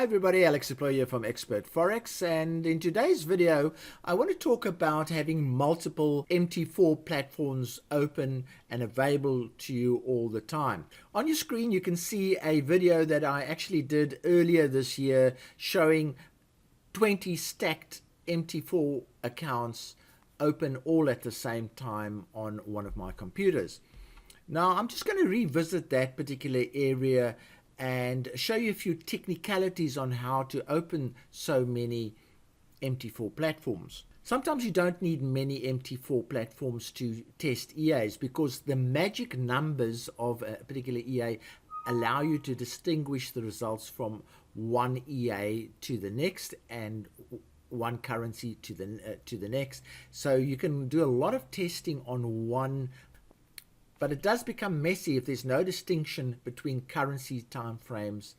Hi everybody, Alex Deploy here from Expert Forex, and in today's video I want to talk about having multiple MT4 platforms open and available to you all the time. On your screen you can see a video that I actually did earlier this year showing 20 stacked MT4 accounts open all at the same time on one of my computers. Now I'm just going to revisit that particular area and show you a few technicalities on how to open so many MT4 platforms. Sometimes you don't need many MT4 platforms to test EAs because the magic numbers of a particular EA allow you to distinguish the results from one EA to the next and one currency to the next. So you can do a lot of testing on one, but it does become messy if there's no distinction between currency timeframes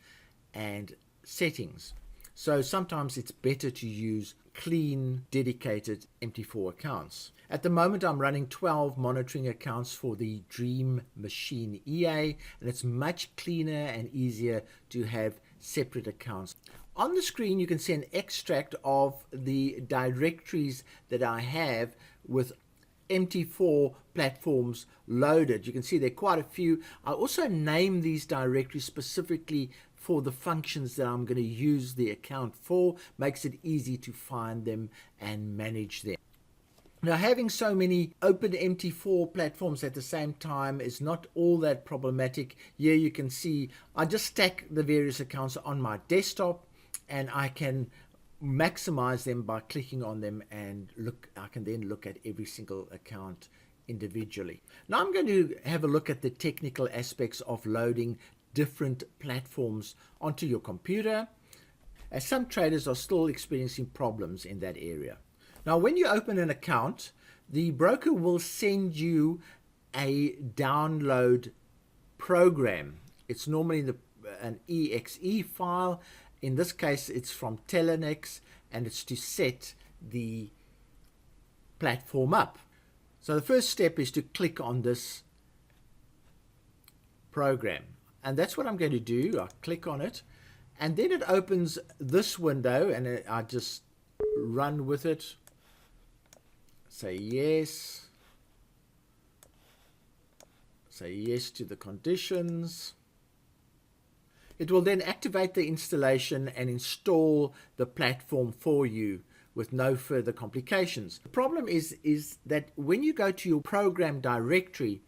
and settings. So sometimes it's better to use clean, dedicated MT4 accounts. At the moment, I'm running 12 monitoring accounts for the Dream Machine EA, and it's much cleaner and easier to have separate accounts. On the screen, you can see an extract of the directories that I have with MT4 platforms loaded. You can see there are quite a few. I also name these directories specifically for the functions that I'm going to use the account for. Makes it easy to find them and manage them. Now, having so many open MT4 platforms at the same time is not all that problematic. Here you can see I just stack the various accounts on my desktop and I can maximize them by clicking on them, and I can then look at every single account individually. Now I'm going to have a look at the technical aspects of loading different platforms onto your computer, as some traders are still experiencing problems in that area. Now when you open an account, the broker will send you a download program. It's normally an exe file. In this case, it's from Telenex, and it's to set the platform up. So the first step is to click on this program. And that's what I'm going to do. I click on it, and then it opens this window, and I just run with it. Say yes. Say yes to the conditions. It will then activate the installation and install the platform for you with no further complications. The problem is that when you go to your program directory,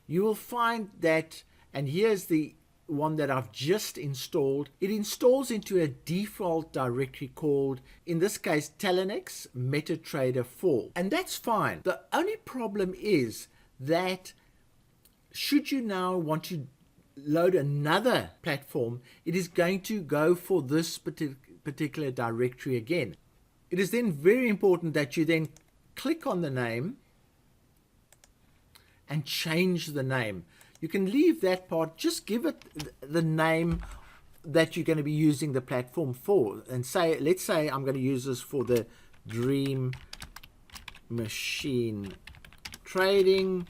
you will find that, and here's the one that I've just installed, it installs into a default directory called, in this case, Telenex MetaTrader 4. And that's fine. The only problem is that should you now want to load another platform, it is going to go for this particular directory again. It is then very important that you then click on the name and change the name. You can leave that part, just give it the name that you're going to be using the platform for, and say, let's say I'm going to use this for the Dream Machine Trading.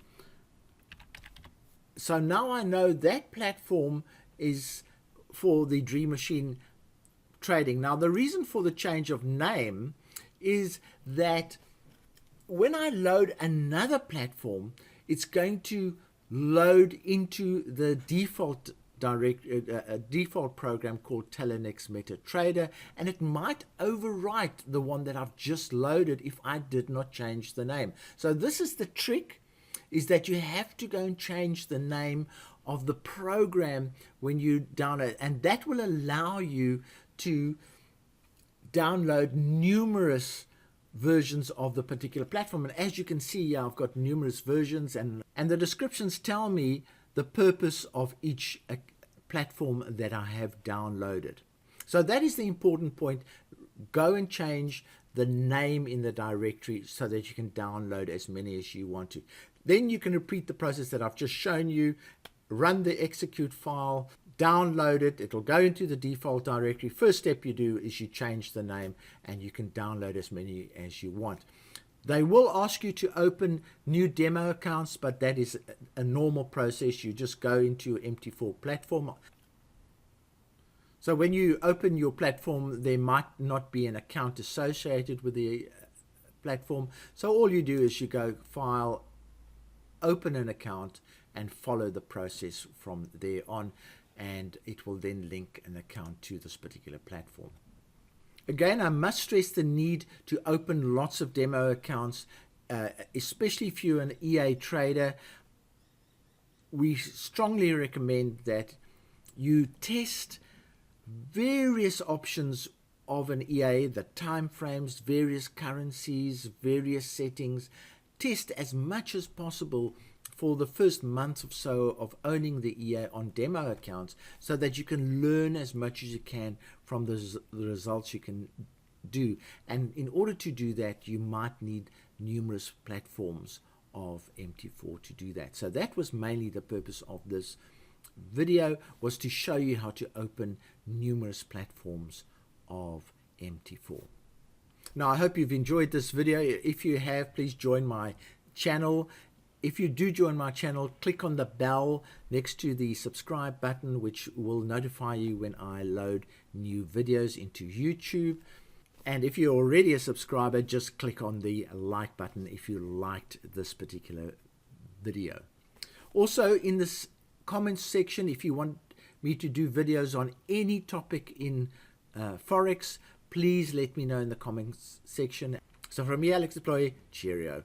So now I know that platform is for the Dream Machine Trading. Now the reason for the change of name is that when I load another platform, it's going to load into the default default program called Telenex MetaTrader, and it might overwrite the one that I've just loaded if I did not change the name. So this is the trick, is that you have to go and change the name of the program when you download, and that will allow you to download numerous versions of the particular platform. And as you can see, I've got numerous versions, and the descriptions tell me the purpose of each platform that I have downloaded. So that is the important point. Go and change the name in the directory so that you can download as many as you want to. Then you can repeat the process that I've just shown you, run the execute file, download it, it'll go into the default directory. First step you do is you change the name, and you can download as many as you want. They will ask you to open new demo accounts, but that is a normal process. You just go into your MT4 platform. So when you open your platform, there might not be an account associated with the platform. So all you do is you go File, open an account, and follow the process from there on, and it will then link an account to this particular platform. Again, I must stress the need to open lots of demo accounts, especially if you're an EA trader. We strongly recommend that you test various options of an EA, the time frames, various currencies, various settings. Test as much as possible for the first month or so of owning the EA on demo accounts, so that you can learn as much as you can from the results you can do. And in order to do that, you might need numerous platforms of MT4 to do that. So that was mainly the purpose of this video, was to show you how to open numerous platforms of MT4. Now, I hope you've enjoyed this video. If you have, please join my channel. If you do join my channel, click on the bell next to the subscribe button, which will notify you when I load new videos into YouTube. And if you're already a subscriber, just click on the like button if you liked this particular video. Also, in this comments section, if you want me to do videos on any topic in Forex, please let me know in the comments section. So from me, Alex Deploy, cheerio.